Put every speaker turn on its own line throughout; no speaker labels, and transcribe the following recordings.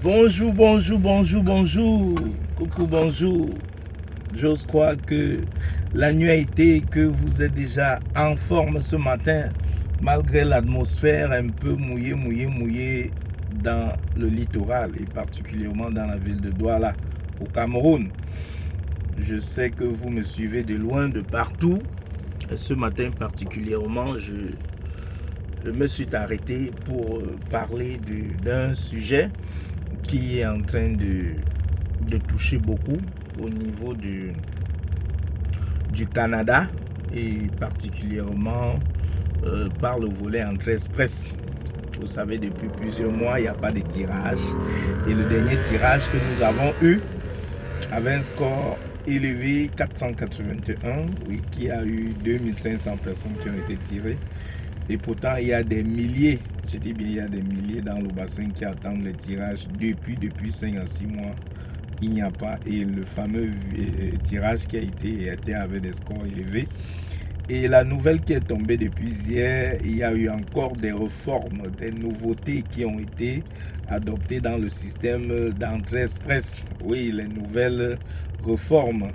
Bonjour, bonjour, bonjour, bonjour. Coucou, bonjour. J'ose croire que la nuit a été et que vous êtes déjà en forme ce matin, malgré l'atmosphère un peu mouillée dans le littoral et particulièrement dans la ville de Douala, au Cameroun. Je sais que vous me suivez de loin, de partout. Et ce matin particulièrement, je me suis arrêté pour parler d'un sujet qui est en train de toucher beaucoup au niveau du Canada et particulièrement par le volet Entrée Express. Vous savez, depuis plusieurs mois, il n'y a pas de tirage. Et le dernier tirage que nous avons eu avait un score élevé, 481, oui, qui a eu 2500 personnes qui ont été tirées. Et pourtant, il y a des milliers, je dis bien, il y a des milliers dans le bassin qui attendent les tirages depuis 5 à 6 mois. Il n'y a pas. Et le fameux tirage qui a été avec des scores élevés. Et la nouvelle qui est tombée depuis hier, il y a eu encore des réformes, des nouveautés qui ont été adoptées dans le système d'entrée express. Oui, les nouvelles réformes.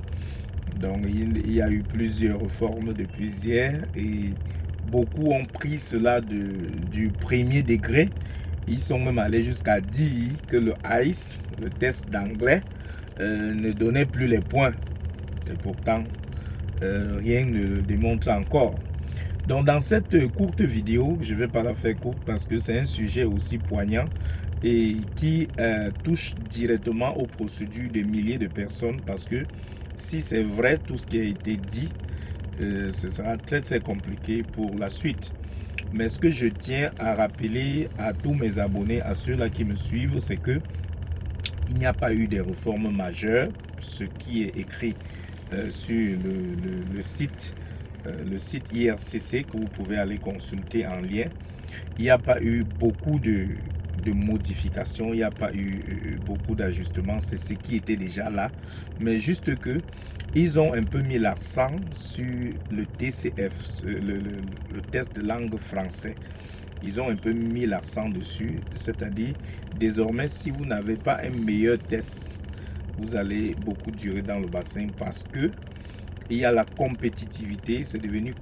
Donc, il y a eu plusieurs réformes depuis hier et beaucoup ont pris cela du premier degré. Ils sont même allés jusqu'à dire que le ICE, le test d'anglais, ne donnait plus les points. Et pourtant, rien ne le démontre encore. Donc dans cette courte vidéo, je ne vais pas la faire courte parce que c'est un sujet aussi poignant et qui touche directement aux procédures de milliers de personnes, parce que si c'est vrai tout ce qui a été dit, ce sera très compliqué pour la suite. Mais ce que je tiens à rappeler à tous mes abonnés, à ceux-là qui me suivent, c'est que il n'y a pas eu de réformes majeures. Ce qui est écrit sur le site IRCC que vous pouvez aller consulter en lien, il n'y a pas eu beaucoup de modifications, il n'y a pas eu beaucoup d'ajustements, c'est ce qui était déjà là, mais juste que ils ont un peu mis l'accent sur le TCF, le test de langue français. Ils ont un peu mis l'accent dessus, c'est-à-dire désormais si vous n'avez pas un meilleur test, vous allez beaucoup durer dans le bassin parce que il y a la compétitivité, c'est devenu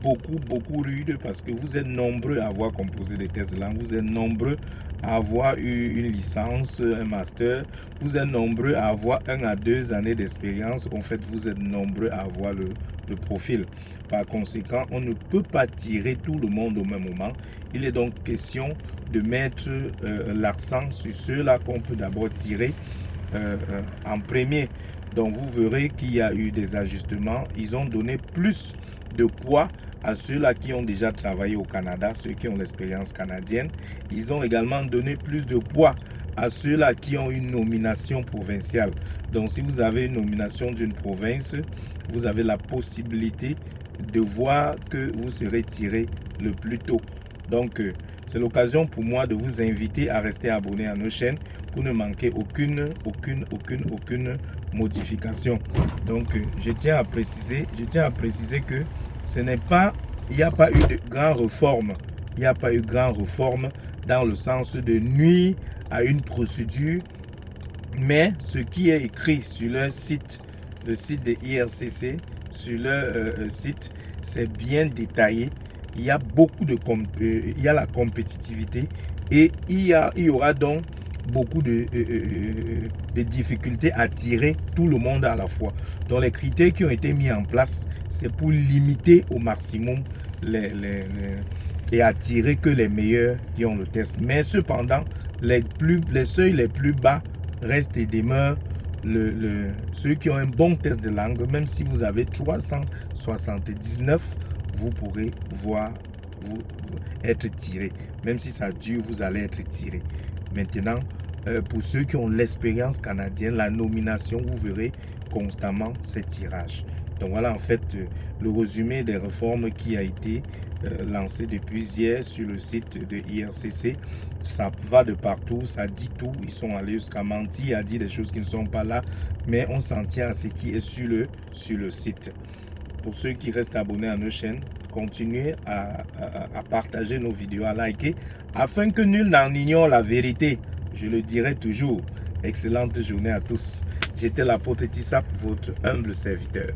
beaucoup rude parce que vous êtes nombreux à avoir composé des tests de langue, vous êtes nombreux à avoir eu une licence, un master, vous êtes nombreux à avoir 1 à 2 années d'expérience, en fait vous êtes nombreux à avoir le profil. Par conséquent, on ne peut pas tirer tout le monde au même moment. Il est donc question de mettre l'accent sur ceux-là qu'on peut d'abord tirer en premier. Donc vous verrez qu'il y a eu des ajustements. Ils ont donné plus de poids à ceux-là qui ont déjà travaillé au Canada, ceux qui ont l'expérience canadienne. Ils ont également donné plus de poids à ceux-là qui ont une nomination provinciale. Donc si vous avez une nomination d'une province, vous avez la possibilité de voir que vous serez tiré le plus tôt. Donc c'est l'occasion pour moi de vous inviter à rester abonné à nos chaînes pour ne manquer aucune modification. Donc je tiens à préciser que ce n'est pas, il n'y a pas eu de grande réforme. Il n'y a pas eu de grande réforme dans le sens de nuire à une procédure, mais ce qui est écrit sur leur site, le site de IRCC, sur leur site, c'est bien détaillé. Il y a il y a la compétitivité et il y aura donc beaucoup de difficultés à tirer tout le monde à la fois. Donc les critères qui ont été mis en place, c'est pour limiter au maximum et attirer que les meilleurs qui ont le test. Mais cependant, les seuils les plus bas restent et demeurent ceux qui ont un bon test de langue. Même si vous avez 379, vous pourrez être tiré. Même si ça dure, vous allez être tiré. Maintenant, pour ceux qui ont l'expérience canadienne, la nomination, vous verrez constamment ces tirages. Donc voilà en fait le résumé des réformes qui a été lancé depuis hier sur le site de IRCC. Ça va de partout, ça dit tout. Ils sont allés jusqu'à mentir, à dire des choses qui ne sont pas là, mais on s'en tient à ce qui est sur le site. Pour ceux qui restent abonnés à nos chaînes, continuez à partager nos vidéos, à liker, afin que nul n'en ignore la vérité. je le dirai toujours. Excellente journée à tous. J'étais l'apôtre Tissap, votre humble serviteur.